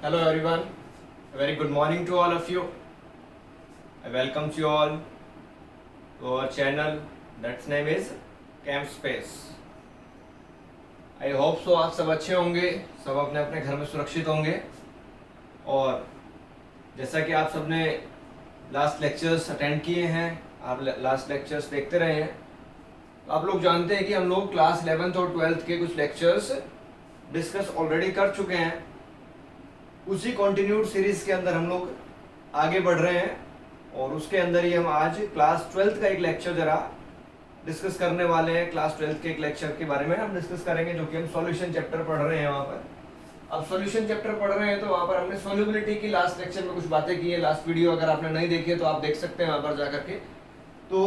Hello everyone, a very good morning to all of you. I welcome you all to our channel that's name is Camp Space. I hope so आप सब अच्छे होंगे, सब अपने अपने घर में सुरक्षित होंगे। और जैसा कि आप सबने लास्ट लेक्चर्स अटेंड किए हैं, आप लास्ट लेक्चर्स देखते रहे हैं, तो आप लोग जानते हैं कि हम लोग क्लास 11th और 12th के कुछ लेक्चर्स डिस्कस ऑलरेडी कर चुके हैं। उसी कंटिन्यूड सीरीज के अंदर हम लोग आगे बढ़ रहे हैं और उसके अंदर ही हम आज क्लास 12th का एक लेक्चर जरा डिस्कस करने वाले हैं। क्लास 12th के एक लेक्चर के बारे में हम डिस्कस करेंगे, जो कि हम सॉल्यूशन चैप्टर पढ़ रहे हैं। वहाँ पर अब सॉल्यूशन चैप्टर पढ़ रहे हैं तो वहाँ पर हमने सॉल्युबिलिटी की लास्ट लेक्चर में कुछ बातें की है। लास्ट वीडियो अगर आपने नहीं देखी है तो आप देख सकते हैं वहाँ पर जाकर के। तो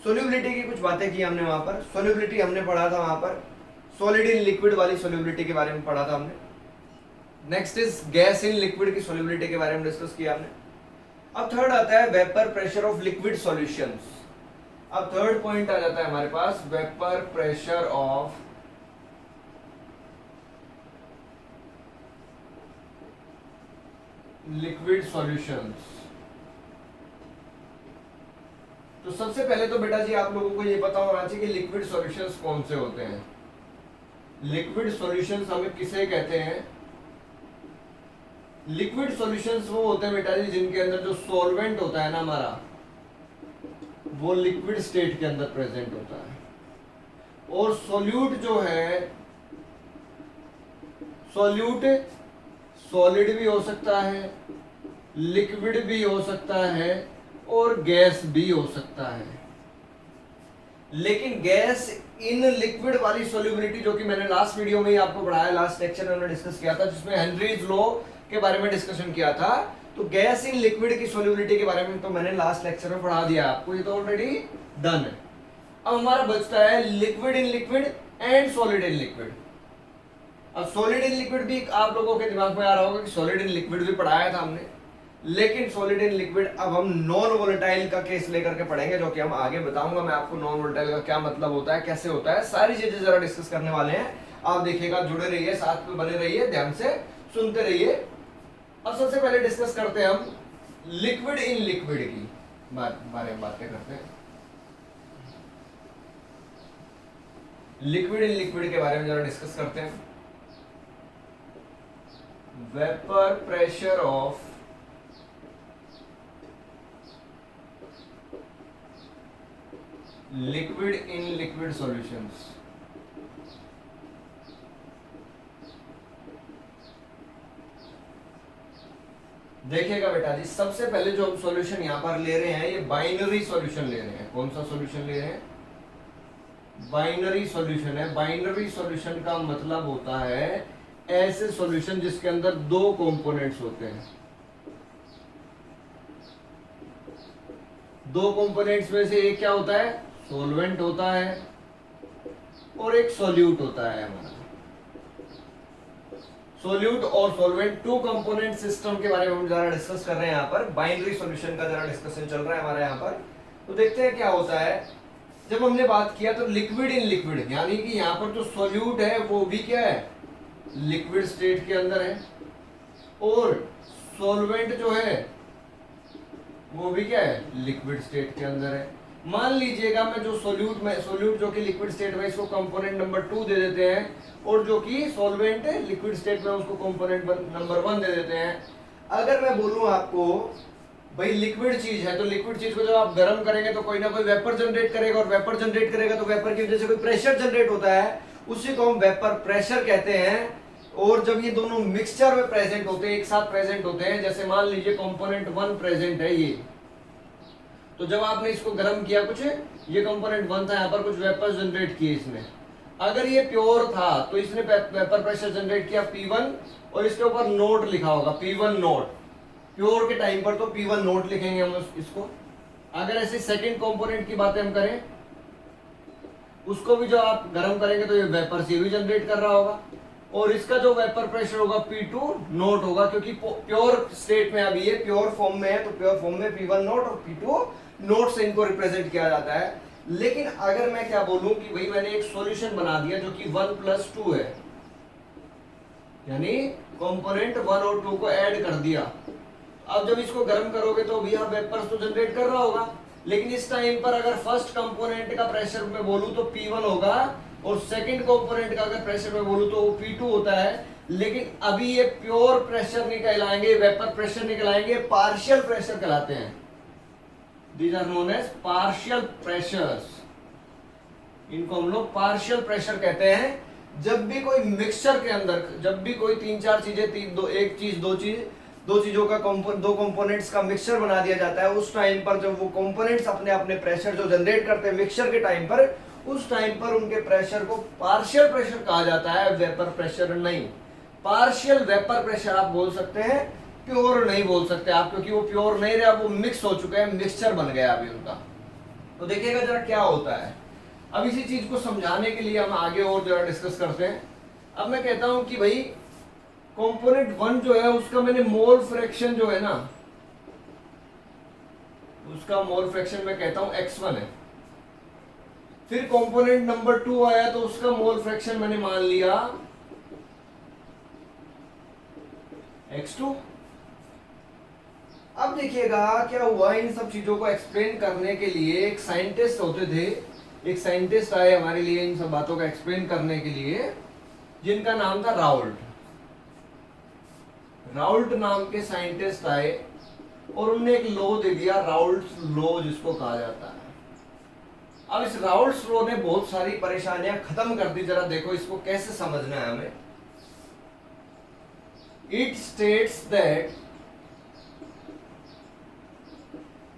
सॉल्युबिलिटी की कुछ बातें की हमने वहाँ पर। सॉल्युबिलिटी हमने पढ़ा था वहाँ पर, सॉलिड इन लिक्विड वाली सॉल्युबिलिटी के बारे में पढ़ा था हमने। Next is gas in liquid की सॉल्युबिलिटी के बारे में डिस्कस किया हमने। अब थर्ड आता है vapour pressure of liquid solutions. अब थर्ड पॉइंट आ जाता है हमारे पास vapour pressure of liquid solutions. तो सबसे पहले तो बेटा जी आप लोगों को ये पता होना चाहिए कि लिक्विड सॉल्यूशंस कौन से होते हैं। लिक्विड सॉल्यूशंस हमें किसे कहते हैं? लिक्विड सॉल्यूशंस वो होते हैं बेटा जी जिनके अंदर जो सॉल्वेंट होता है ना हमारा, वो लिक्विड स्टेट के अंदर प्रेजेंट होता है। और सॉल्यूट जो है, सॉल्यूट सॉलिड भी हो सकता है, लिक्विड भी हो सकता है और गैस भी हो सकता है। लेकिन गैस इन लिक्विड वाली सॉल्युबिलिटी, जो कि मैंने लास्ट वीडियो में ही आपको पढ़ाया, लास्ट लेक्चर में हमने डिस्कस किया था, जिसमें हेनरीज लॉ के बारे में डिस्कशन किया था। तो गैस इन लिक्विड की सॉल्युबिलिटी के बारे में तो मैंने लास्ट लेक्चर में पढ़ा दिया आपको, ये तो ऑलरेडी डन है। अब हमारा बचता है liquid in liquid and solid in liquid. अब सॉलिड इन लिक्विड भी आप लोगों के दिमाग में आ रहा होगा कि सॉलिड इन लिक्विड भी पढ़ाया था हमने, लेकिन सॉलिड इन लिक्विड अब हम नॉन वोलेटाइल का केस लेकर के पढ़ेंगे, जो कि हम आगे बताऊंगा मैं आपको नॉन वोलेटाइल का क्या मतलब होता है, कैसे होता है, सारी चीजें जरा डिस्कस करने वाले हैं। आप देखिएगा, जुड़े रहिए, साथ में बने रहिए, ध्यान से सुनते रहिए। अब सबसे पहले डिस्कस करते हैं हम लिक्विड इन लिक्विड की बारे में बातें करते हैं। लिक्विड इन लिक्विड के बारे में जरा डिस्कस करते हैं। Vapour pressure of liquid in liquid solutions. देखिएगा बेटा जी, सबसे पहले जो हम सॉल्यूशन यहां पर ले रहे हैं, ये बाइनरी सॉल्यूशन ले रहे हैं। कौन सा सॉल्यूशन ले रहे हैं? बाइनरी सॉल्यूशन है। बाइनरी सॉल्यूशन का मतलब होता है ऐसे सॉल्यूशन जिसके अंदर दो कंपोनेंट्स होते हैं। दो कंपोनेंट्स में से एक क्या होता है? सॉल्वेंट होता है और एक सॉल्यूट होता है हमारा। सॉल्यूट और सॉल्वेंट टू कंपोनेंट सिस्टम के बारे में हम जरा डिस्कस कर रहे हैं यहाँ पर। बाइनरी सॉल्यूशन का जरा डिस्कशन चल रहा है हमारे यहाँ पर। तो देखते हैं क्या होता है। जब हमने बात किया तो लिक्विड इन लिक्विड, यानी कि यहाँ पर जो सॉल्यूट है वो भी क्या है? लिक्विड स्टेट के अंदर है, और सॉल्वेंट जो है वो भी क्या है? लिक्विड स्टेट के अंदर है। मान लीजिएगा मैं जो सॉल्यूट जो कि लिक्विड स्टेट में, इसको कंपोनेंट नंबर 2 दे देते हैं, और जो कि सॉल्वेंट है लिक्विड स्टेट में, उसको कंपोनेंट नंबर 1 दे देते हैं। अगर मैं बोलूं आपको भाई लिक्विड चीज है, तो लिक्विड चीज को जब आप गर्म करेंगे तो कोई ना कोई वेपर जनरेट करेगा, और वेपर जनरेट करेगा तो वेपर की वजह से कोई प्रेशर जनरेट होता है, उसी को हम वेपर प्रेशर कहते हैं। और जब ये दोनों मिक्सचर में प्रेजेंट होते हैं, एक साथ प्रेजेंट होते हैं, जैसे मान लीजिए कंपोनेंट 1 प्रेजेंट है ये, तो जब आपने इसको गर्म किया, कुछ ये कंपोनेंट 1 था, यहाँ पर कुछ वेपर जनरेट किए इसने। अगर ये प्योर था तो इसने वेपर प्रेशर जनरेट किया P1, और इसके ऊपर नोट लिखा होगा P1 नोट। प्योर के टाइम पर तो P1 नोट लिखेंगे हम इसको। अगर ऐसे सेकंड कंपोनेंट की बातें हम करें, उसको भी जो आप गर्म करेंगे तो ये वेपर से भी जनरेट कर रहा होगा, और इसका जो वेपर प्रेशर होगा P2 नोट होगा, क्योंकि प्योर स्टेट में अभी ये प्योर फॉर्म में है, तो प्योर फॉर्म में P1 नोट और P2 नोट से इनको रिप्रेजेंट किया जाता है। लेकिन अगर मैं क्या बोलूं कि भाई मैंने एक सॉल्यूशन बना दिया जो कि 1+2 है, यानी कंपोनेंट 1 और 2 को ऐड कर दिया। अब जब इसको गर्म करोगे तो भी आप वेपर्स तो जनरेट कर रहा होगा, लेकिन इस टाइम पर अगर फर्स्ट कंपोनेंट का प्रेशर में बोलूं तो P1 होगा और सेकंड कंपोनेंट का अगर प्रेशर में बोलूं तो वो P2 होता है। लेकिन अभी ये प्योर प्रेशर नहीं कहलाएंगे, वेपर प्रेशर नहीं कहलाएंगे, पार्शियल प्रेशर कहलाते हैं। These are known as partial pressures. इनको हम लोग पार्शियल प्रेशर कहते हैं। जब भी कोई मिक्सचर के अंदर, जब भी कोई तीन चार चीजें, दो चीजों का दो कंपोनेंट्स का मिक्सचर बना दिया जाता है, उस टाइम पर जब वो कंपोनेंट्स अपने अपने प्रेशर जो जनरेट करते हैं मिक्सचर के टाइम पर, उस टाइम पर उनके प्रेशर को पार्शियल प्रेशर कहा जाता है, वेपर प्रेशर नहीं। पार्शियल वेपर प्रेशर आप बोल सकते हैं, प्योर नहीं बोल सकते आप, क्योंकि वो प्योर नहीं रहा, वो मिक्स हो चुका है, मिक्सचर बन गया अभी उनका। तो देखिएगा जरा क्या होता है। अब इसी चीज को समझाने के लिए हम आगे और जरा डिस्कस करते हैं। अब मैं कहता हूं कि भाई कंपोनेंट 1 जो है उसका मैंने मोल फ्रैक्शन जो है ना, उसका मोल फ्रैक्शन मैं कहता हूं x1 है। फिर कंपोनेंट नंबर 2 आया तो उसका मोल फ्रैक्शन मैंने मान लिया x2। अब देखिएगा क्या हुआ, इन सब चीजों को एक्सप्लेन करने के लिए एक साइंटिस्ट होते थे, एक साइंटिस्ट आए हमारे लिए इन सब बातों का एक्सप्लेन करने के लिए, जिनका नाम था राउल्ट। राउल्ट नाम के साइंटिस्ट आए और उन्होंने एक लॉ दे दिया, राउल्ट लॉ जिसको कहा जाता है। अब इस राउल्ट लॉ ने बहुत सारी परेशानियां खत्म कर दी। जरा देखो इसको कैसे समझना है हमें। It states that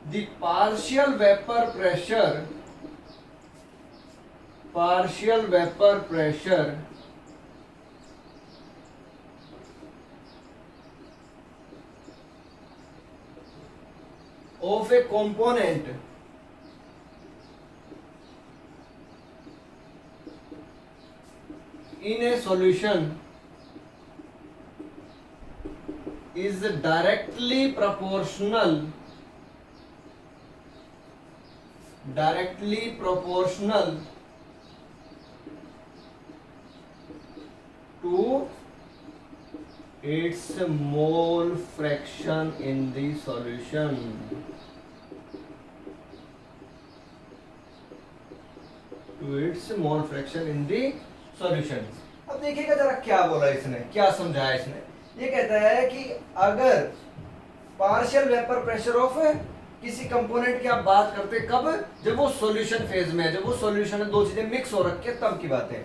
the partial vapour pressure of a component in a solution is directly proportional to its mole fraction in the solution। To its mole fraction in the solution। अब देखिएगा जरा क्या बोला इसने, क्या समझाया इसने। ये कहता है कि अगर पार्शियल वेपर प्रेशर ऑफ किसी कंपोनेंट की आप बात करते हैं, कब, जब वो सॉल्यूशन फेज में है, जब वो सॉल्यूशन में दो चीजें मिक्स हो रखी है तब की बात है,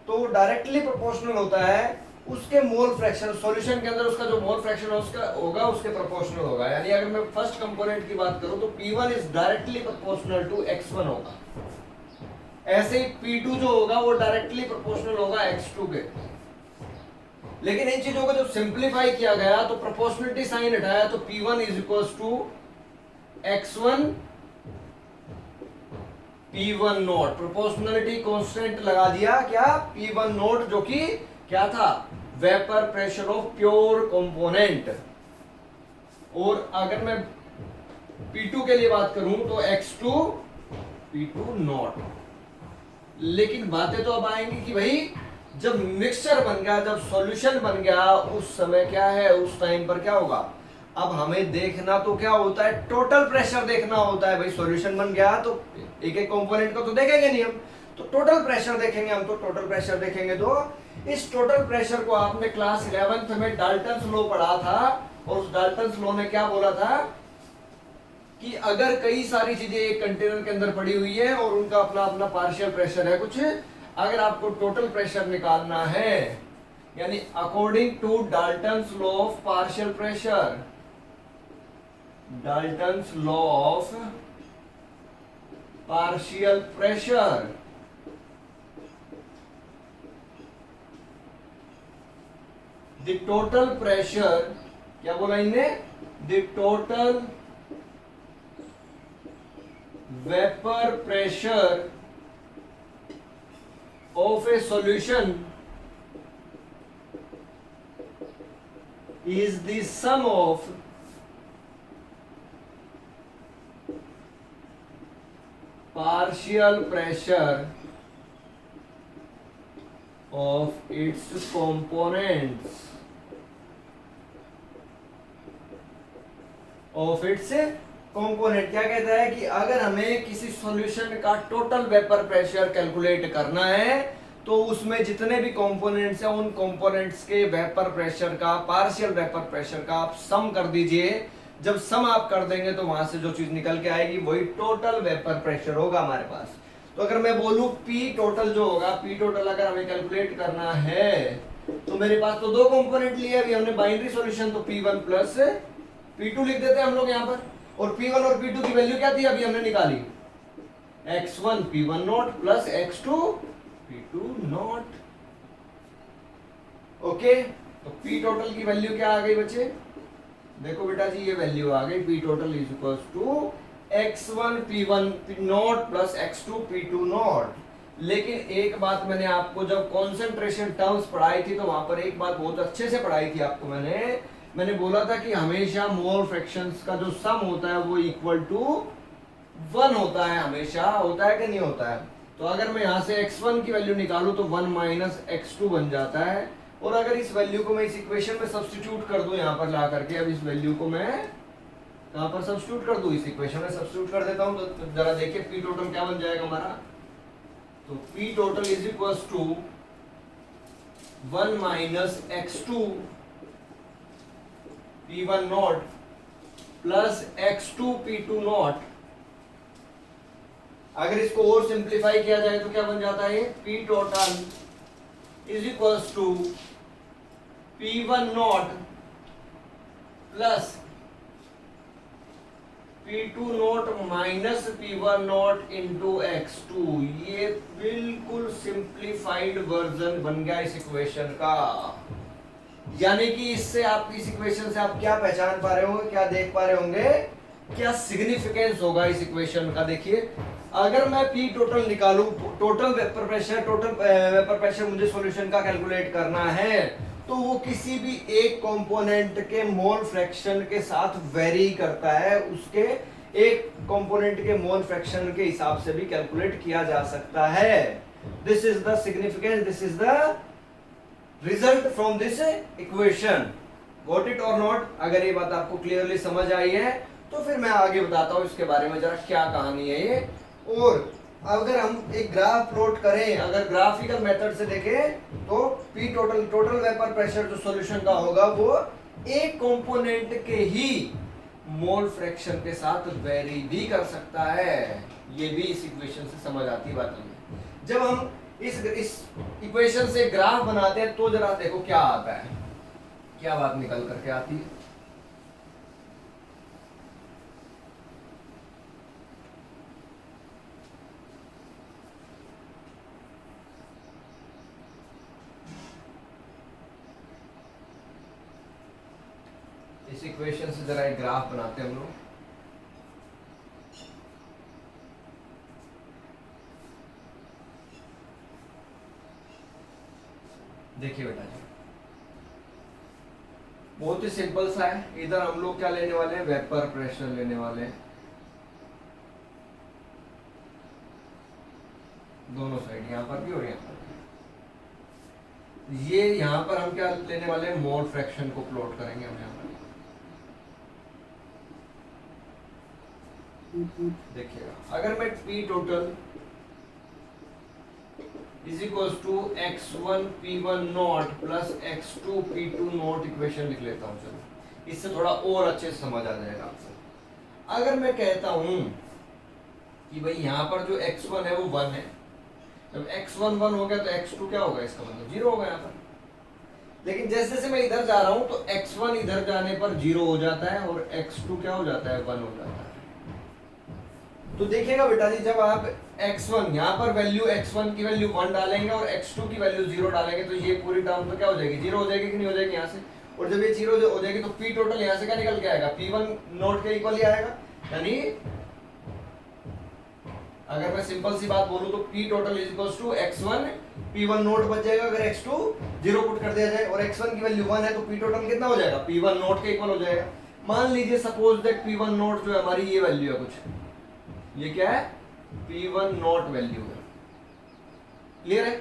तो डायरेक्टली प्रोपोर्शनल होता है उसके मोल फ्रैक्शन, सॉल्यूशन के अंदर उसका जो मोल फ्रैक्शन उसका होगा उसके प्रोपोर्शनल होगा। यानी अगर मैं फर्स्ट कंपोनेंट की बात करूं तो P1 is directly proportional to x1 होगा। ऐसे ही P2 जो होगा वो डायरेक्टली प्रोपोर्शनल होगा x2 के। लेकिन इन चीजों को जब सिंप्लीफाई किया गया तो प्रोपोर्शनलिटी साइन हटाया तो P1 is equals to x1 P1 nought, proportionality constant लगा दिया, क्या, P1 नोट, जो कि क्या था, vapour pressure of pure component. और अगर मैं P2 के लिए बात करूं तो x2 P2 नोट। लेकिन बातें तो अब आएंगी कि भाई जब मिक्सचर बन गया, जब सॉल्यूशन बन गया, उस समय क्या है, उस टाइम पर क्या होगा। अब हमें देखना तो क्या होता है, टोटल प्रेशर देखना होता है। भाई सॉल्यूशन बन गया तो एक एक कंपोनेंट को तो देखेंगे नहीं हम, तो टोटल प्रेशर देखेंगे हम। तो टोटल प्रेशर देखेंगे तो इस टोटल प्रेशर को आपने क्लास 11th में डाल्टन्स लॉ पढ़ा था, और उस डाल्टन्स लॉ ने क्या बोला था कि अगर कई सारी चीजें एक कंटेनर के अंदर पड़ी हुई है और उनका अपना अपना पार्शियल प्रेशर है कुछ, अगर आपको टोटल प्रेशर निकालना है, यानी according to Dalton's law of partial pressure, Dalton's law of partial pressure, the total pressure, क्या बोला इनने, the total vapour pressure of a solution is the sum of partial pressure of its components। Of its component. क्या कहता है कि अगर हमें किसी सॉल्यूशन का टोटल वेपर प्रेशर कैलकुलेट करना है तो उसमें जितने भी कंपोनेंट्स हैं उन कंपोनेंट्स के वेपर प्रेशर का, पार्शियल वेपर प्रेशर का आप सम कर दीजिए। जब सम आप कर देंगे तो वहां से जो चीज निकल के आएगी वही टोटल वेपर प्रेशर होगा हमारे पास। तो अगर मैं बोलूं पी टोटल जो होगा, पी टोटल अगर हमें कैलकुलेट करना है तो मेरे पास तो दो कंपोनेंट लिए अभी हमने बाइनरी सॉल्यूशन, तो P1 प्लस P2 लिख देते हैं हम लोग यहाँ पर। और P1 और P2 की वैल्यू क्या थी अभी हमने निकाली, x1 P1 nought plus x2 P2 not. Okay, तो P टोटल की वैल्यू क्या आ गई बच्चे, देखो बेटा जी ये वैल्यू आ गई P total is equal to x1 P1 nought plus x2 P2 nought. लेकिन एक बात मैंने आपको जब कॉन्सेंट्रेशन टर्म्स पढ़ाई थी तो वहां पर एक बात बहुत अच्छे से पढ़ाई थी आपको मैंने बोला था कि हमेशा मोल फ्रैक्शंस का जो सम होता है वो इक्वल टू 1 होता है, हमेशा होता है कि नहीं होता है। तो अगर मैं यहां से x1 की वैल्यू निकालूं तो 1 माइनस x2 बन जाता है। और अगर इस वैल्यू को मैं इस इक्वेशन में सब्स्टिट्यूट कर दूं यहां पर ला करके, अब इस वैल्यू को मैं कहां पर सब्स्टिट्यूट कर दूं, इस इक्वेशन में सब्स्टिट्यूट कर देता हूं। तो जरा देखिए P टोटल क्या बन जाएगा हमारा, तो P total is equal to 1 minus x2 P1 nought plus x2 P2 nought. अगर इसको और सिंप्लीफाई किया जाए तो क्या बन जाता है, P total is equal to P1 nought plus P2 nought minus P1 nought into x2। ये बिल्कुल सिंप्लीफाइड वर्जन बन गया इस इक्वेशन का। यानी कि इससे आप इस इक्वेशन से आप क्या पहचान पा रहे होंगे, क्या देख पा रहे होंगे, क्या सिग्निफिकेंस होगा इस इक्वेशन का। देखिए अगर मैं P टोटल निकालूं, टोटल वेपर प्रेशर मुझे सॉल्यूशन का कैलकुलेट करना है तो वो किसी भी एक कंपोनेंट के मोल फ्रैक्शन के साथ वेरी करता है, उसके एक कंपोनेंट के मोल फ्रैक्शन के हिसाब से भी कैलकुलेट किया जा सकता है। This is the significance, this is the result from this equation. Got it और नॉट? अगर ये बात आपको क्लियरली समझ आई है तो फिर मैं आगे बताता हूं इसके बारे में जरा क्या कहानी है ये। और अगर हम एक ग्राफ प्लॉट करें, अगर ग्राफिकल मेथड से देखें तो P टोटल वेपर प्रेशर जो सॉल्यूशन का होगा वो एक कंपोनेंट के ही मोल फ्रैक्शन के साथ वेरी भी कर सकता है। ये भी इस इक्वेशन से समझ आती बात है। जब हम इस इक्वेशन से ग्राफ बनाते हैं तो जरा देखो क्या आता है, क्या बात निकल करके आती है। इस इक्वेशन से जरा एक ग्राफ बनाते हैं हम लोग। देखिए बेटा जी बहुत ही सिंपल सा है। इधर हम लोग क्या लेने वाले हैं, वेपर प्रेशर लेने वाले हैं दोनों साइड, यहां पर भी और यहां पर भी। ये यहां पर हम क्या लेने वाले हैं, मोल फ्रैक्शन को प्लॉट करेंगे हम यहां पर। देखिएगा अगर मैं P total is equal to x1 P1 nought plus x2 P2 nought equation लिख लेता हूं, चलो इससे थोड़ा और अच्छे से समझ आ जाएगा आपको। अगर मैं कहता हूं कि भाई यहां पर जो x1 है वो 1 है, जब x1 1 हो गया तो x2 क्या होगा, इसका मतलब 0 होगा यहां पर। लेकिन जैसे जैसे मैं इधर जा रहा हूं तो x1 इधर जाने पर 0 हो जाता है और x2 क्या हो जाता है, 1 हो जाता है। तो देखिएगा बेटा जी जब आप x1 यहाँ पर वैल्यू x1 की वैल्यू 1 डालेंगे और x2 की वैल्यू 0 डालेंगे तो ये पूरी टर्म तो क्या हो जाएगी, 0 हो जाएगी कि नहीं हो जाएगी यहाँ से। और जब ये 0 हो जाएगी तो P टोटल यहाँ से क्या निकल के आएगा, P1 नोट के इक्वल ही आएगा। यानी अगर मैं सिंपल सी बात बोलूं तो P total is equal to x1 P1 nought बच जाएगा अगर x2 0 पुट कर दिया जाए, और x1 की वैल्यू 1 है तो P टोटल कितना हो जाएगा, P1 नोट के इक्वल हो जाएगा। मान लीजिए सपोज दैट P1 नोट जो है हमारी ये वैल्यू है कुछ, ये क्या है, P1 नॉट वैल्यू है। क्लियर है?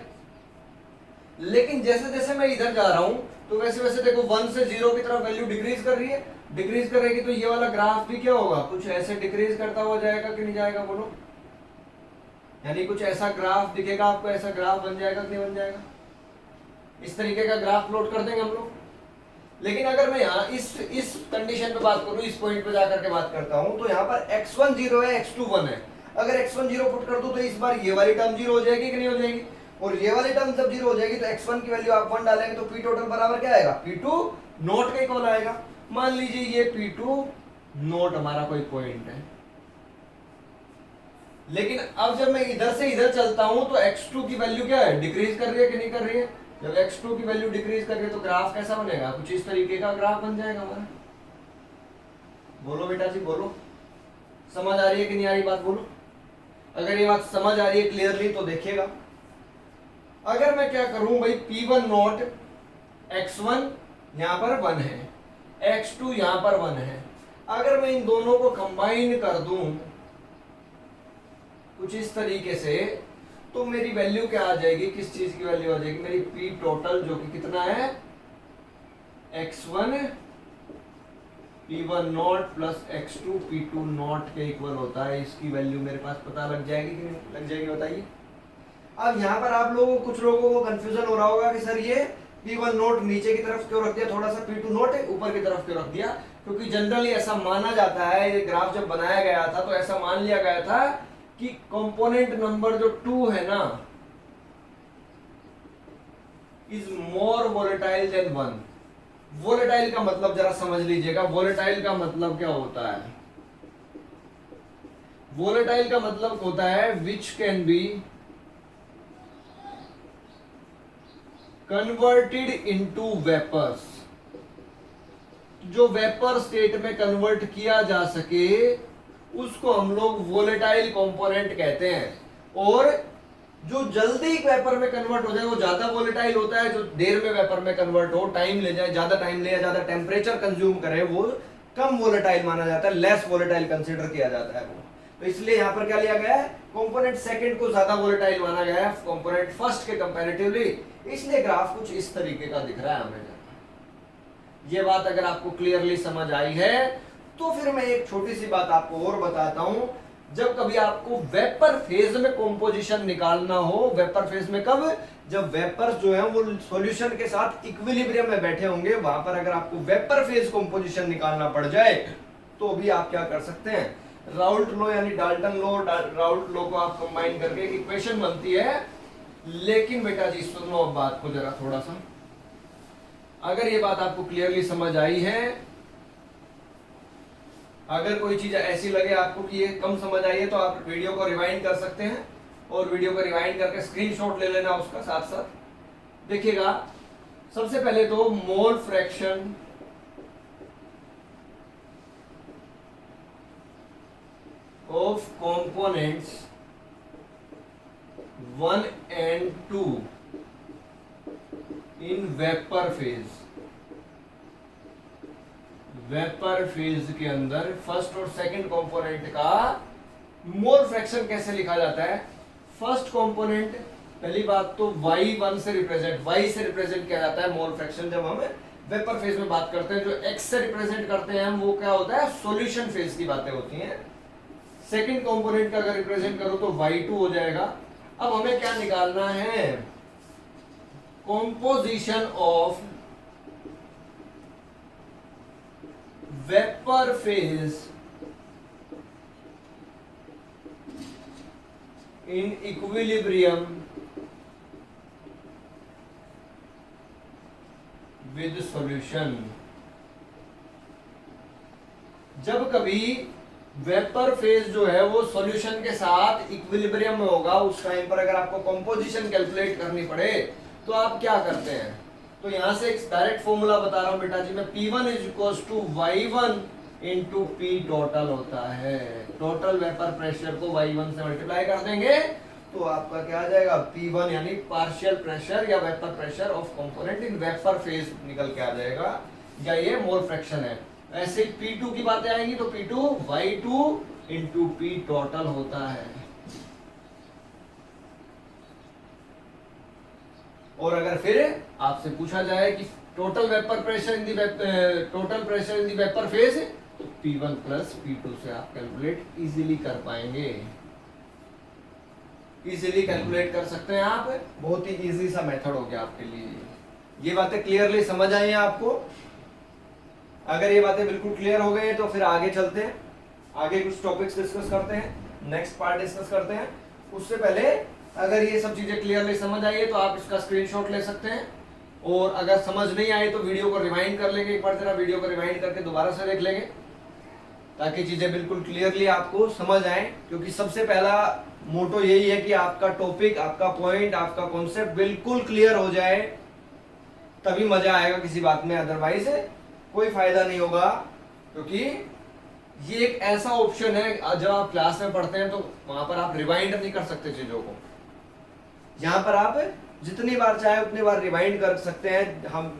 लेकिन जैसे जैसे मैं इधर जा रहा हूं तो वैसे वैसे देखो 1 से 0 की तरफ वैल्यू डिक्रीज कर रही है। डिक्रीज करेगी तो ये वाला ग्राफ भी क्या होगा, कुछ ऐसे डिक्रीज करता हुआ जाएगा कि नहीं जाएगा, बोलो। यानी कुछ ऐसा ग्राफ दिखेगा आपको, ऐसा ग्राफ बन जाएगा कि नहीं बन जाएगा, इस तरीके का ग्राफ प्लॉट कर देंगे हम लोग। लेकिन अगर मैं यहाँ इस कंडीशन पे बात करूं, इस पॉइंट पे जाकर के बात करता हूं, तो यहाँ पर x1 0 है, x2 1 है। अगर x1 0 पुट कर दूं तो इस बार ये वाली टर्म 0 हो जाएगी कि नहीं हो जाएगी, और ये वाली टर्म जब 0 हो जाएगी तो x1 की वैल्यू आप 1 डालेंगे तो p टोटल बराबर क्या आएगा, p2 नोट का इक्वल आएगा। मान लीजिए ये p2 नोट हमारा कोई पॉइंट है, लेकिन अब जब मैं इधर से इधर चलता हूं तो x2 की वैल्यू क्या है, डिक्रीज कर रही है कि नहीं कर रही है। जब x2 की वैल्यू डिक्रीज कर रही है तो ग्राफ कैसा बनेगा, कुछ इस तरीके का ग्राफ बन जाएगा हमारा। बोलो बेटा जी बोलो, समझ आ रही है कि नहीं आ रही बात, बोलो। अगर ये बात समझ आ रही है क्लियरली तो देखिएगा। अगर मैं क्या करूं भाई, p1 नोट x1 यहां पर 1 है, x2 यहां पर 1 है, अगर मैं इन दोनों को कंबाइन कर दूं कुछ इस तरीके से, तो मेरी वैल्यू क्या आ जाएगी, किस चीज की वैल्यू आ जाएगी, मेरी p टोटल जो कि कितना है, x1 p1 nought plus x2 p2 not के इक्वल होता है। इसकी वैल्यू मेरे पास पता लग जाएगी कि नहीं लग जाएगी, बताइए। अब यहाँ पर आप लोगों कुछ लोगों को कंफ्यूजन हो रहा होगा कि सर ये p1 नोट नीचे की तरफ क्यों रख दिया, थोड़ा सा p2 नोट ऊपर की तरफ क्यों रख दिया, क्योंकि जनरली ऐसा माना जाता है, ये ग्राफ जब बनाया गया था तो ऐसा मान लिया गया था कि कंपोनेंट नंबर जो 2 है ना is more volatile than 1। Volatile का मतलब जरा समझ लीजिएगा, वोलेटाइल का मतलब क्या होता है, वोलेटाइल का मतलब होता है which can be converted into vapours, जो वेपर स्टेट में कन्वर्ट किया जा सके उसको हम लोग वोलेटाइल कंपोनेंट कहते हैं। और जो जल्दी वेपर में कन्वर्ट हो जाए वो ज्यादा वोलेटाइल होता है, जो देर में वेपर में कन्वर्ट हो, टाइम ले जाए, ज्यादा टाइम ले, ज्यादा टेम्परेचर कंज्यूम करे, वो कम वोलेटाइल माना जाता है, लेस वोलेटाइल कंसीडर किया जाता है वो। तो इसलिए यहां पर क्या लिया गया है, कंपोनेंट सेकंड को ज्यादा वोलेटाइल माना गया है कंपोनेंट फर्स्ट के कंपैरेटिवली, इसलिए ग्राफ कुछ इस तरीके का दिख रहा है हमें। ये बात अगर आपको क्लियरली समझ आई है तो फिर मैं एक छोटी सी बात आपको और बताता हूं। जब कभी आपको वेपर फेज में कंपोजिशन निकालना हो, वेपर फेज में कब, जब वेपर्स जो है वो सॉल्यूशन के साथ इक्विलिब्रियम में बैठे होंगे, वहां पर अगर आपको वेपर फेज कंपोजिशन निकालना पड़ जाए तो भी आप क्या कर सकते हैं, राउल्ट लॉ यानी डाल्टन लॉ, राउल्ट लॉ को आप कंबाइन करके एक इक्वेशन बनती है। लेकिन बेटा जी सुनो अब बात को जरा थोड़ा सा, अगर ये बात आपको क्लियरली समझ आई है, अगर कोई चीज ऐसी लगे आपको कि ये कम समझ आई है तो आप वीडियो को रिवाइंड कर सकते हैं, और वीडियो को रिवाइंड करके स्क्रीनशॉट ले लेना उसका साथ साथ। देखिएगा सबसे पहले तो मोल fraction of components 1 and 2 in vapour phase, vapour phase के अंदर फर्स्ट और सेकंड कंपोनेंट का मोल फ्रैक्शन कैसे लिखा जाता है। फर्स्ट कंपोनेंट, पहली बात तो y1 से रिप्रेजेंट, y से रिप्रेजेंट किया जाता है मोल फ्रैक्शन। जब हम वेपर फेज में बात करते हैं, जो x से रिप्रेजेंट करते हैं हम, वो क्या होता है, सॉल्यूशन फेज की बातें होती हैं। सेकंड कंपोनेंट का अगर रिप्रेजेंट करो तो y2 हो जाएगा। अब हमें क्या निकालना है, composition of vapor phase in equilibrium with solution। जब कभी वेपर फेज जो है वो सॉल्यूशन के साथ इक्विलिब्रियम में होगा, उस टाइम पर अगर आपको कंपोजिशन कैलकुलेट करनी पड़े तो आप क्या करते हैं, तो यहां से एक डायरेक्ट फॉर्मूला बता रहा हूं बेटा जी मैं, P1 is equals to Y1 into P total होता है। टोटल वेपर प्रेशर को Y1 से मल्टीप्लाई कर देंगे तो आपका क्या आ जाएगा, P1 यानी पार्शियल प्रेशर या vapour pressure of component in vapour phase निकल के आ जाएगा, या ये मोल फ्रैक्शन है। ऐसे ही P2 की बातें आएंगी तो P2 Y2 into P total होता है। और अगर फिर आपसे पूछा जाए कि total vapour pressure in the total pressure in the vapour phase, तो P1 प्लस P2 से आप कैलकुलेट इजीली कर पाएंगे, इजीली कैलकुलेट कर सकते हैं आप। बहुत ही इजी सा मेथड हो गया आपके लिए। ये बातें क्लियरली समझ आई हैं आपको? अगर ये बातें बिल्कुल क्लियर हो गई तो फिर आगे चलते हैं, आगे कुछ टॉपिक्स डिस्कस करते हैं, नेक्स्ट पार्ट डिस्कस करते हैं। उससे पहले अगर ये सब चीजें क्लियरली समझ आई है तो आप इसका स्क्रीनशॉट ले सकते हैं, और अगर समझ नहीं आए तो वीडियो को रिवाइंड कर लेंगे, एक बार जरा वीडियो को रिवाइंड करके दोबारा से देख लेंगे, ताकि चीजें बिल्कुल क्लियरली आपको समझ आए। क्योंकि सबसे पहला मोटो यही है कि आपका टॉपिक, आपका पॉइंट, आपका कॉन्सेप्ट बिल्कुल क्लियर हो जाए, तभी मजा आएगा किसी बात में, अदरवाइज कोई फायदा नहीं होगा। क्योंकि ये एक ऐसा ऑप्शन है, जब आप क्लास में पढ़ते हैं तो वहां पर आप रिवाइंड नहीं कर सकते चीजों को, यहाँ पर आप जितनी बार चाहे उतनी बार रिवाइंड कर सकते हैं। हम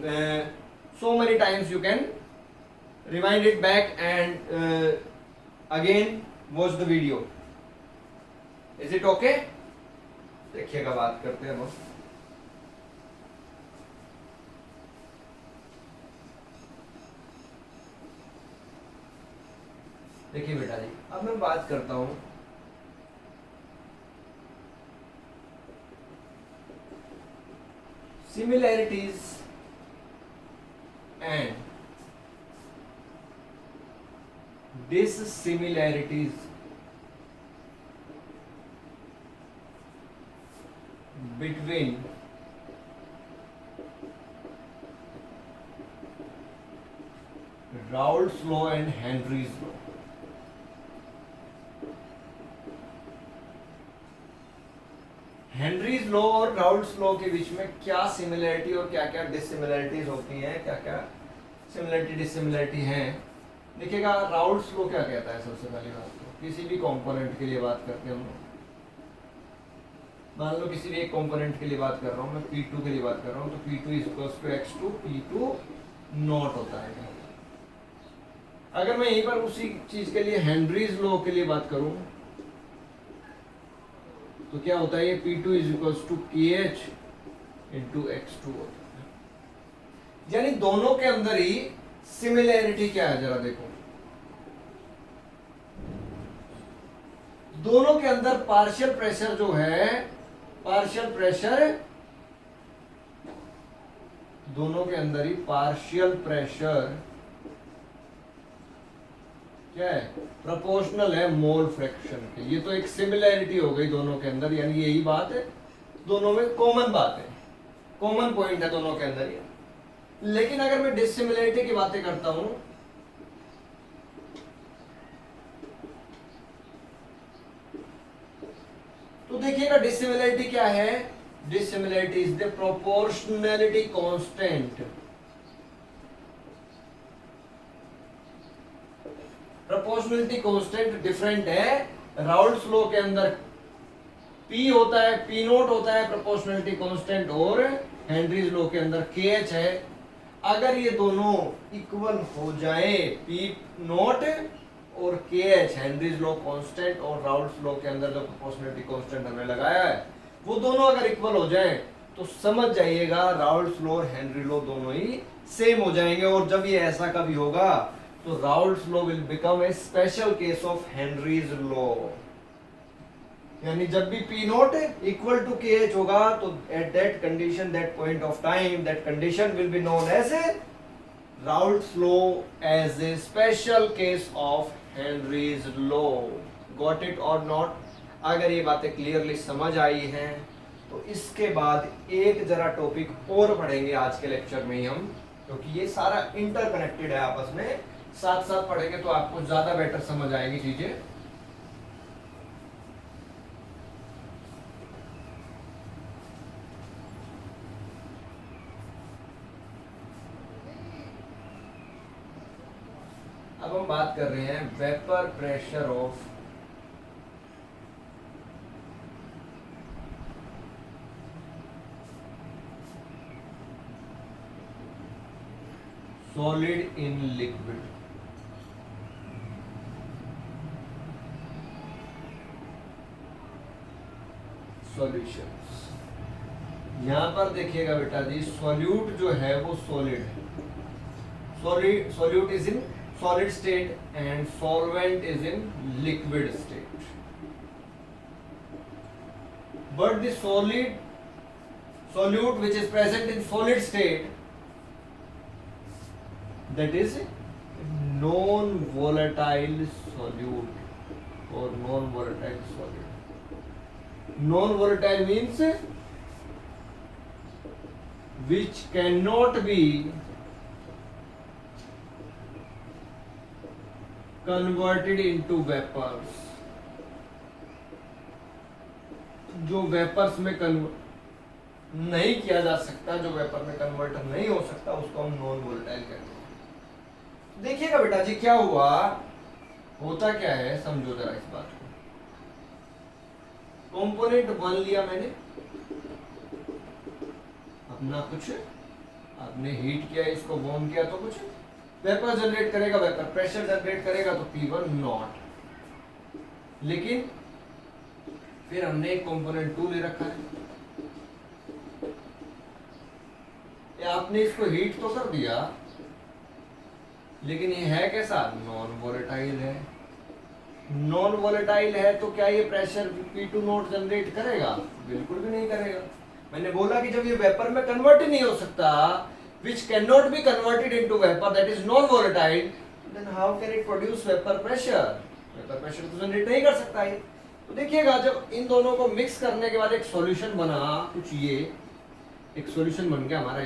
so many times you can rewind it back and again watch the video. Is it okay? देखिएगा, बात करते हैं हम। देखिए बेटा जी, अब मैं बात करता हूं similarities and dissimilarities between Raoult's law and Henry's law। Henry's law और राउल्ट्स लॉ के बीच में क्या सिमिलरिटी और क्या क्या डिसिमिलरिटीज होती हैं, क्या क्या सिमिलरिटी डिसिमिलरिटी हैं। देखिएगा, राउल्ट्स लॉ क्या कहता है? सबसे पहली बात तो किसी भी कंपोनेंट के लिए बात करते हैं हम लोग, मान लो किसी भी एक कंपोनेंट के लिए बात कर रहा हूं मैं, P2 के लिए बात कर रहा हूं, तो P2 equals to X2, P2 not होता है। अगर मैं यहीं पर उसी चीज के लिए हेनरीज लॉ के लिए बात करूं तो क्या होता है? ये P2 is equals to KH into X2 होता है। यानी दोनों के अंदर ही सिमिलैरिटी क्या है, जरा देखो। दोनों के अंदर पार्शियल प्रेशर जो है, पार्शियल प्रेशर, दोनों के अंदर ही पार्शियल प्रेशर क्या है? प्रोपोर्शनल है मोल फ्रैक्शन के। ये तो एक सिमिलैरिटी हो गई दोनों के अंदर, यानी यही बात है, दोनों में कॉमन बात है, कॉमन पॉइंट है दोनों के अंदर ये। लेकिन अगर मैं डिसिमिलैरिटी की बातें करता हूं तो देखिएगा डिसिमिलैरिटी क्या है? Dissimilarity is the proportionality constant. Proportionality constant different है। राउल्ट्स लॉ के अंदर P होता है, P नोट होता है प्रोपोर्शनलिटी कांस्टेंट, और हेनरीज लॉ के अंदर KH है। अगर ये दोनों इक्वल हो जाए, P नोट और KH, हेनरीज लॉ कांस्टेंट और राउल्ट्स लॉ के अंदर जो प्रोपोर्शनलिटी कांस्टेंट हमने लगाया है, वो दोनों अगर इक्वल हो जाए तो समझ जाइएगा राउल्ट्स लॉ और हेनरी लॉ दोनों ही सेम हो जाएंगे। और जब ये ऐसा कभी होगा तो Raoult's law will become a special case of Henry's law. यानी जब भी P nought equal to KH होगा तो at that condition, that point of time, that condition will be known as a Raoult's law, as a special case of Henry's law. Got it और not? अगर ये बातें clearly समझ आई हैं तो इसके बाद एक जरा टॉपिक और पढ़ेंगे आज के लेक्चर में ही हम, क्योंकि ये सारा इंटरकनेक्टेड है आपस में, साथ साथ पढ़ेंगे तो आपको ज्यादा बेटर समझ आएगी चीजें। अब हम बात कर रहे हैं vapour pressure of solid in liquid. Solutions. यहाँ पर देखिएगा बेटा जी, सॉल्यूट जो है वो सॉलिड है, solute is in solid state and solvent is in liquid state. But the solute which is present in solid state, that is non-volatile solute or non-volatile solid. Non-volatile means which cannot be converted into vapors. जो vapours में convert नहीं किया जा सकता, जो vapour में convert नहीं हो सकता, उसको हम नॉन वोलेटाइल कहते हैं. देखिएगा बेटा जी क्या हुआ, होता क्या है, समझो जरा इस बात को. कंपोनेंट 1 लिया मैंने, अपना कुछ आपने हीट किया, इसको वार्म किया तो कुछ वेपर जनरेट करेगा, वेपर प्रेशर जनरेट करेगा तो P1 नॉट. लेकिन फिर हमने एक कंपोनेंट 2 ले रखा है, आपने इसको हीट तो कर दिया, लेकिन ये है कैसा, नॉन वोलेटाइल है. नॉन वोलेटाइल है तो क्या ये प्रेशर P2 नॉट जनरेट करेगा? बिल्कुल भी नहीं करेगा. मैंने बोला कि जब ये वेपर में कन्वर्ट ही नहीं हो सकता, which cannot be converted into vapor, that is non volatile, then how can it produce vapor pressure? Vapour pressure तो जनरेट नहीं कर सकता है. तो देखिएगा जब इन दोनों को मिक्स करने के बाद एक सॉल्यूशन बना, कुछ ये एक सॉल्यूशन बन गया हमारा.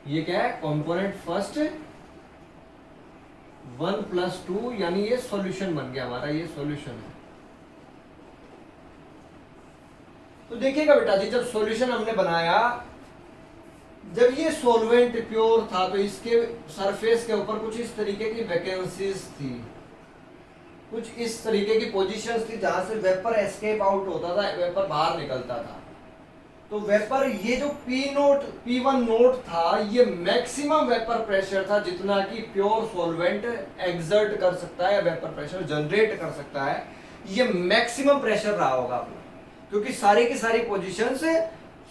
ये क्या है, कंपोनेंट फर्स्ट 1 + 2, यानी ये सॉल्यूशन बन गया हमारा, ये सॉल्यूशन है. तो देखिएगा बेटा जी, जब सॉल्यूशन हमने बनाया, जब ये सॉल्वेंट प्योर था तो इसके सरफेस के ऊपर कुछ इस तरीके की वैकेंसीज थी, कुछ इस तरीके की पोजीशंस थी जहां से वेपर एस्केप आउट होता था, वेपर बाहर निकलता था. तो वेपर, ये जो P1 नोट था, ये मैक्सिमम वेपर प्रेशर था जितना कि प्योर सॉल्वेंट एक्सर्ट कर सकता है, वेपर प्रेशर जनरेट कर सकता है. ये मैक्सिमम प्रेशर रहा होगा अपना, क्योंकि सारी की सारी पोजीशन से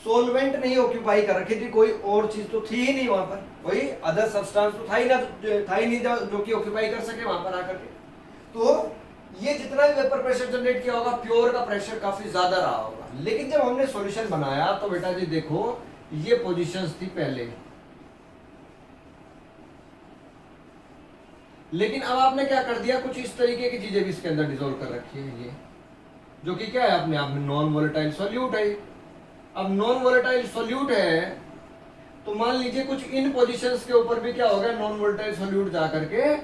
सॉल्वेंट नहीं ऑक्यूपाई कर रखी थी, कोई और चीज तो थी ही नहीं वहां पर, कोई अदर सब्सटेंस तो था ही नहीं जो कि ऑक्यूपाई कर सके वहां पर आकर के. तो ये जितना भी वेपर प्रेशर जनरेट किया होगा, प्योर का प्रेशर काफी ज्यादा रहा होगा. लेकिन जब हमने सॉल्यूशन बनाया तो बेटा जी देखो, ये पोजीशंस थी पहले, लेकिन अब आपने क्या कर दिया, कुछ इस तरीके की चीजें भी इसके अंदर डिसॉल्व कर रखी है, ये जो कि क्या है, अपने आप में नॉन वोलेटाइल सॉल्यूट है. अब नॉन वोलेटाइल सॉल्यूट है तो मान लीजिए कुछ इन पोजीशंस के ऊपर भी क्या होगा, नॉन वोलेटाइल सॉल्यूट जा करके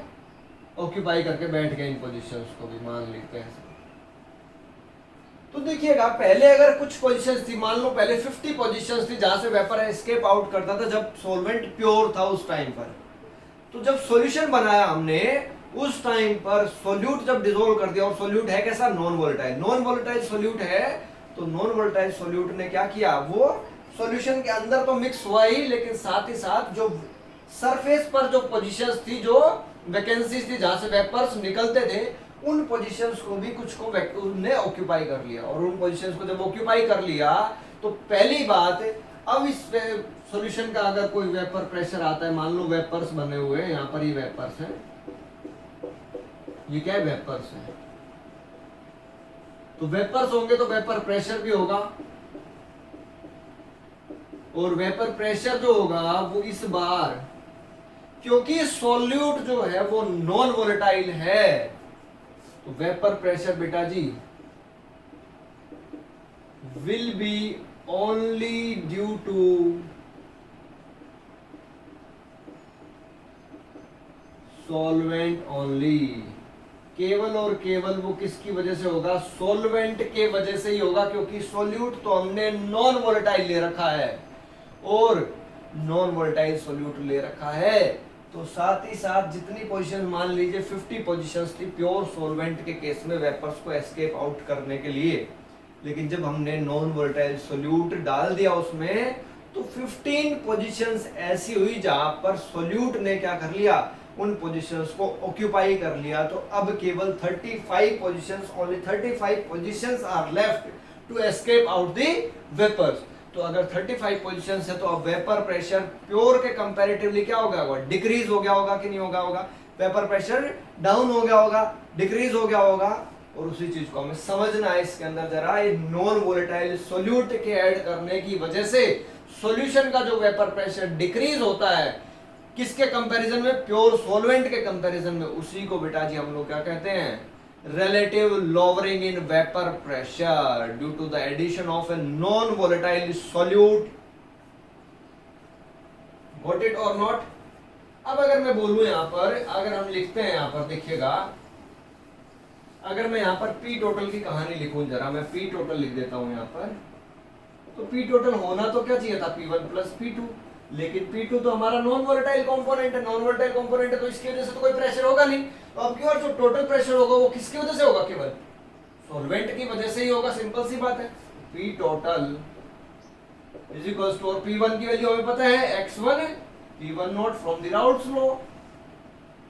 ऑक्यूपाई करके बैठ गए इन पोजीशंस को भी, मान लेते हैं. तो देखिएगा पहले अगर कुछ पोजीशंस थी, मान लो पहले 50 पोजीशंस थी जहां से वेपर एस्केप आउट करता था जब सॉल्वेंट प्योर था उस टाइम पर. तो जब सॉल्यूशन बनाया हमने उस टाइम पर, सॉल्यूट जब डिसॉल्व कर दिया, और सॉल्यूट है कैसा, non volatile. Non volatile solute है तो नॉन वोलेटाइल सॉल्यूट ने क्या किया, वो सॉल्यूशन के अंदर तो मिक्स हुआ ही, लेकिन साथ ही साथ जो सरफेस पर जो पोजीशंस थी, जो वैकेंसीज थी जहां से वेपर्स निकलते थे, उन पोजीशंस को भी कुछ को उन्होंने ऑक्यूपाई कर लिया. और उन पोजीशंस को जब ऑक्यूपाई कर लिया तो पहली बात, अब इस सॉल्यूशन का अगर कोई वेपर प्रेशर आता है, मान लो वेपर्स बने हुए हैं, यहाँ पर ये वेपर्स है, ये क्या है, वेपर्स है. तो वेपर्स होंगे तो वेपर प्रेशर भी होगा, और वेपर प्रेशर जो होगा वो इस बार, क्योंकि सॉल्यूट जो है वो नॉन वोलेटाइल है, तो वेपर प्रेशर बेटा जी will be only due to solvent only. केवल और केवल वो किसकी वजह से होगा, सॉल्वेंट के वजह से ही होगा, क्योंकि सॉल्यूट तो हमने नॉन वोलेटाइल ले रखा है और नॉन वोलेटाइल सॉल्यूट ले रखा है. तो साथ ही साथ जितनी पोजीशन, मान लीजिए 50 पोजीशंस थी प्योर सॉल्वेंट के केस में वेपर्स को एस्केप आउट करने के लिए, लेकिन जब हमने नॉन वोलेटाइल सॉल्यूट डाल दिया उसमें, तो 15 पोजीशंस ऐसी हुई जहां पर सॉल्यूट ने क्या कर लिया, उन पोजीशंस को ऑक्यूपाई कर लिया, तो अब केवल 35 positions, only 35 positions are left to escape out the vapours. तो अगर 35 पोजीशंस है तो अब वेपर प्रेशर प्योर के कंपैरेटिवली क्या हो गया होगा, डिक्रीज हो गया होगा कि नहीं होगा होगा, वेपर प्रेशर डाउन हो गया होगा, डिक्रीज हो गया होगा। और उसी चीज को हमें समझना है इसके अंदर जरा, नॉन वोलेटाइल सोल्यूट के ऐड करने की वजह से सॉल्यूशन का जो वेपर प्रेशर डिक्रीज होता है किसके कंपैरिजन में, प्योर सॉल्वेंट के कंपैरिजन में, उसी को बेटा जी हम लोग क्या कहते हैं, relative lowering in vapor pressure due to the addition of a non-volatile solute. Got it or not? अब अगर मैं बोलूं यहां पर, अगर हम लिखते हैं यहां पर देखिएगा, अगर मैं यहां पर P टोटल की कहानी लिखूं जरा, मैं P टोटल लिख देता हूं यहां पर, तो P टोटल होना तो क्या चाहिए था, P1 प्लस P2, लेकिन P2 तो हमारा नॉन वोलेटाइल कंपोनेंट है, नॉन वोलेटाइल कंपोनेंट है तो इसकी वजह से तो कोई प्रेशर होगा नहीं। तो अब केवल जो टोटल प्रेशर होगा वो किसकी वजह से होगा, केवल सॉल्वेंट की वजह से ही होगा, सिंपल सी बात है। P total is equals to, और P1 की वैल्यू हमें पता है x1 P1 nought from the Raoult's law,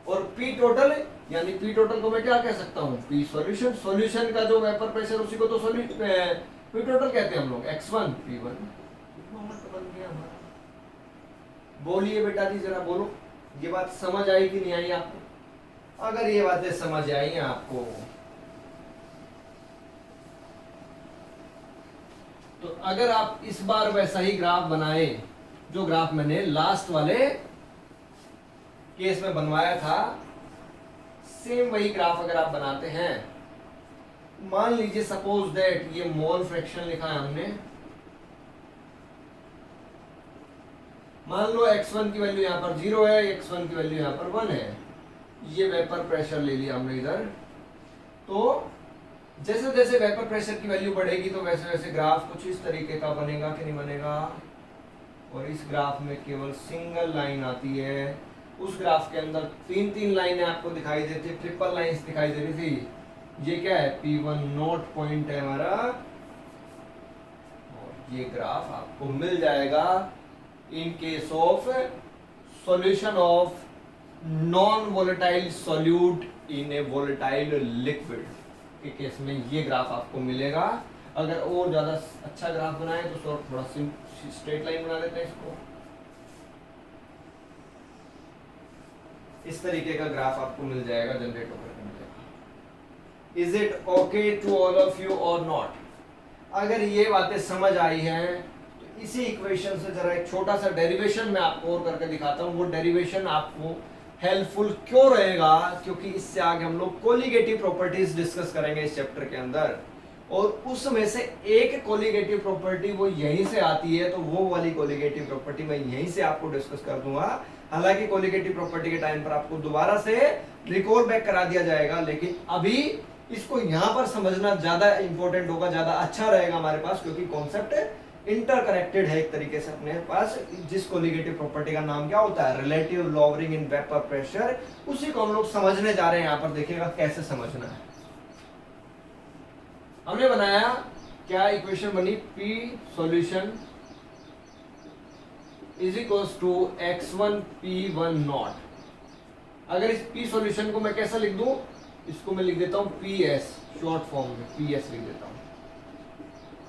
और P टोटल यानी P टोटल को मैं क्या कह सकता हूं, P सॉल्यूशन, सॉल्यूशन का जो वेपर प्रेशर उसी को तो P टोटल कहते हैं हम लोग, x1 P1 बन गया हमारा। बोलिए बेटा जी जरा बोलो, ये बात समझ आई कि नहीं आई आपको? अगर ये बातें समझ आई आपको तो अगर आप इस बार वैसा ही ग्राफ बनाए जो ग्राफ मैंने लास्ट वाले केस में बनवाया था, सेम वही ग्राफ अगर आप बनाते हैं, मान लीजिए सपोज दैट ये मोल फ्रैक्शन लिखा है हमने, मान लो x1 की वैल्यू यहाँ पर 0 है, x1 की वैल्यू यहाँ पर 1 है, ये वेपर प्रेशर ले लिया हमने इधर। तो जैसे जैसे वेपर प्रेशर की वैल्यू बढ़ेगी तो वैसे वैसे ग्राफ कुछ इस तरीके का बनेगा कि नहीं बनेगा, और इस ग्राफ में केवल सिंगल लाइन आती है। उस ग्राफ के अंदर तीन तीन लाइनें आपको दिखाई देती, ट्रिपल लाइंस दिखाई दे रही थी। ये क्या है, P1 नोट पॉइंट है हमारा, और ये ग्राफ आपको मिल जाएगा in case of solution of non-volatile solute in a volatile liquid के केस में ये ग्राफ आपको मिलेगा। अगर और ज्यादा अच्छा ग्राफ बनाए तो थोड़ा स्ट्रेट लाइन बना देते हैं इसको, इस तरीके का ग्राफ आपको मिल जाएगा, जनरेट होकर मिलेगा। Is it okay to all of you और नॉट? अगर ये बातें समझ आई हैं इसी इक्वेशन से जरा एक छोटा सा डेरिवेशन मैं आपको और करके दिखाता हूँ। वो डेरिवेशन आपको हेल्पफुल क्यों रहेगा, क्योंकि इससे आगे हम लोग कोलिगेटिव प्रॉपर्टीज डिस्कस करेंगे इस चैप्टर के अंदर, और उसमें से एक कोलिगेटिव प्रॉपर्टी वो यहीं से आती है, तो वो वाली कोलिगेटिव प्रॉपर्टी मैं यहीं से आपको डिस्कस कर दूंगा। हालांकि कोलिगेटिव प्रॉपर्टी के टाइम पर आपको दोबारा से रिकॉल बैक करा दिया जाएगा, लेकिन अभी इसको यहाँ पर समझना ज्यादा इंपॉर्टेंट होगा, ज्यादा अच्छा रहेगा हमारे पास, क्योंकि कॉन्सेप्ट इंटरकनेक्टेड है एक तरीके से अपने पास। जिस कोलिगेटिव प्रॉपर्टी का नाम क्या होता है, रिलेटिव लॉवरिंग इन वेपर प्रेशर, उसी को हम लोग समझने जा रहे हैं। यहाँ पर देखिएगा कैसे समझना है। हमने बनाया क्या, इक्वेशन बनी P solution is equals to x1 P1 nought. अगर इस P सॉल्यूशन को मैं कैसा लिख दूं, इसको मैं लिख देता हूं PS, शॉर्ट फॉर्म में PS लिख देता हूं,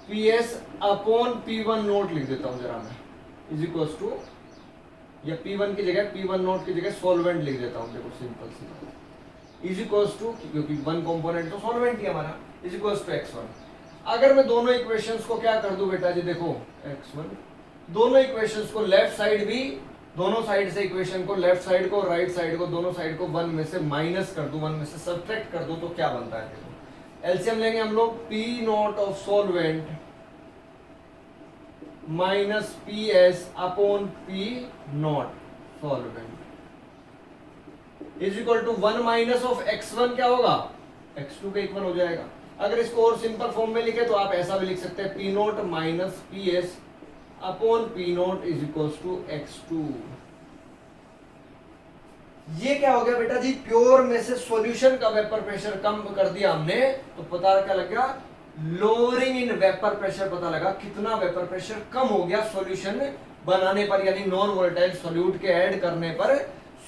PS अपॉन P1 नोट लिख देता हूं जरा मैं, इज इक्वल्स टू, या P1 की जगह P1 नोट की जगह सॉल्वेंट लिख देता हूं, देखो सिंपल सी बात, इज इक्वल्स टू, क्योंकि वन कंपोनेंट तो सॉल्वेंट ही हमारा, इज इक्वल्स टू x1। अगर मैं दोनों इक्वेशंस को क्या कर दूं बेटा जी, देखो x1, दोनों इक्वेशंस को लेफ्ट साइड भी, दोनों साइड से इक्वेशन को, लेफ्ट साइड को राइट साइड को, दोनों साइड को 1 में से माइनस कर दूं, 1 में से सब्ट्रैक्ट कर दूं, तो क्या बनता है, देखो एलसीएम लेंगे हम लोग, P nought of solvent minus PS upon P nought solvent is equal to 1 minus of x1 क्या होगा, x2 का इक्वल हो जाएगा। अगर इसको और सिंपल फॉर्म में लिखे तो आप ऐसा भी लिख सकते हैं, P nought minus PS upon P nought is equal to x2। ये क्या हो गया बेटा जी, प्योर में से सॉल्यूशन का वेपर प्रेशर कम कर दिया हमने, तो पता क्या लग गया, लोअरिंग इन वेपर प्रेशर पता लगा, कितना वेपर प्रेशर कम हो गया सॉल्यूशन बनाने पर, यानी नॉन वोलेटाइल सॉल्यूट के ऐड करने पर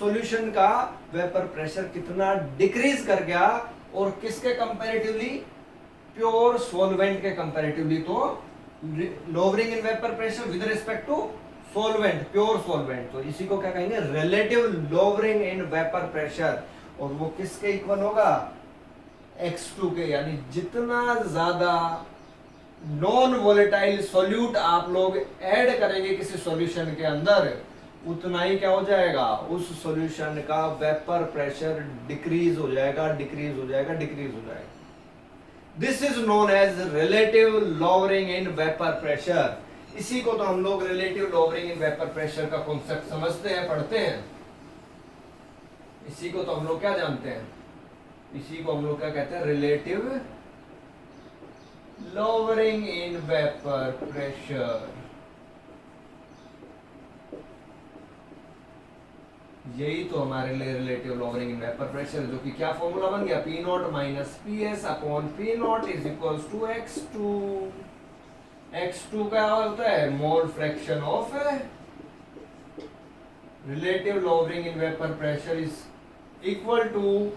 सॉल्यूशन का वेपर प्रेशर कितना डिक्रीज कर गया, और किसके कंपैरेटिवली, प्योर सॉल्वेंट के कंपैरेटिवली। तो lowering in vapour pressure with respect to solvent, pure solvent, तो इसी को क्या कहेंगे, relative lowering in vapour pressure. और वो किसके इक्वल होगा, x2 के, यानी जितना ज्यादा नॉन वोलेटाइल सॉल्यूट आप लोग ऐड करेंगे किसी सॉल्यूशन के अंदर, उतना ही क्या हो जाएगा, उस सॉल्यूशन का वेपर प्रेशर डिक्रीज हो जाएगा, डिक्रीज हो जाएगा, डिक्रीज हो जाएगा। This is known as relative lowering in vapour pressure. इसी को तो हम लोग relative lowering in vapour pressure का कॉन्सेप्ट समझते हैं, पढ़ते हैं। इसी को तो हम लोग क्या जानते हैं, इसी को हम लोग क्या कहते हैं, relative lowering in vapour pressure. यही तो हमारे लिए relative lowering in vapour pressure, जो कि क्या फॉर्मूला बन गया, P nought minus P S upon P nought is equal to x2। x2 क्या होता है, mole fraction of relative lowering in vapour pressure is equal to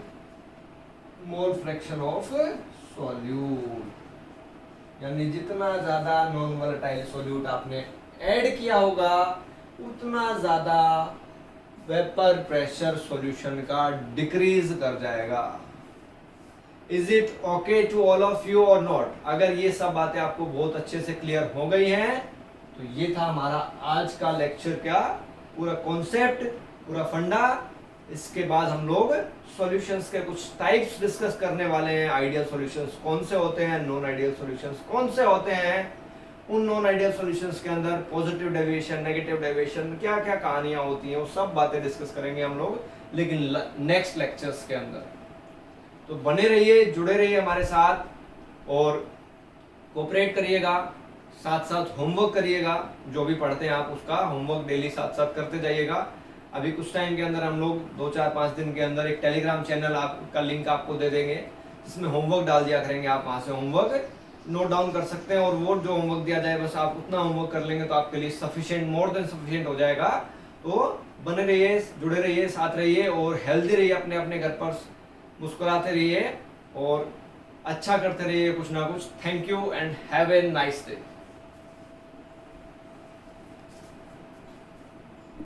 mole fraction of solute. यानी जितना ज्यादा नॉन वोलेटाइल सॉल्यूट आपने add किया होगा, उतना ज्यादा वेपर प्रेशर सॉल्यूशन का डिक्रीज कर जाएगा। Is it okay to all of you और नॉट? अगर ये सब बातें आपको बहुत अच्छे से क्लियर हो गई हैं, तो ये था हमारा आज का लेक्चर, क्या पूरा कॉन्सेप्ट, पूरा फंडा। इसके बाद हम लोग सॉल्यूशंस के कुछ टाइप्स डिस्कस करने वाले हैं। आइडियल सॉल्यूशंस कौन से होते हैं, नॉन आइडियल सॉल्यूशंस कौन से होते हैं, उन नॉन आइडियल सॉल्यूशंस के अंदर पॉजिटिव डेविएशन, नेगेटिव डेविएशन, क्या क्या कहानियां होती हैं, वो सब बातें डिस्कस करेंगे हम लोग, लेकिन नेक्स्ट लेक्चर्स के अंदर। तो बने रहिए, जुड़े रहिए हमारे साथ, और कोऑपरेट करिएगा, साथ साथ होमवर्क करिएगा। जो भी पढ़ते हैं आप उसका होमवर्क डेली साथ साथ करते जाइएगा। अभी कुछ टाइम के अंदर हम लोग 2-4-5 दिन के अंदर एक टेलीग्राम चैनल का लिंक आपको दे देंगे, जिसमें होमवर्क डाल दिया करेंगे। आप वहां से होमवर्क नोट डाउन कर सकते हैं, और वो जो होमवर्क दिया जाए बस आप उतना होमवर्क कर लेंगे तो आपके लिए सफिशिएंट, मोर देन सफिशिएंट हो जाएगा। तो बने रहिए, जुड़े रहिए, साथ रहिए, और हेल्दी रहिए, अपने अपने घर पर मुस्कुराते रहिए और अच्छा करते रहिए कुछ ना कुछ। Thank you and have a nice day.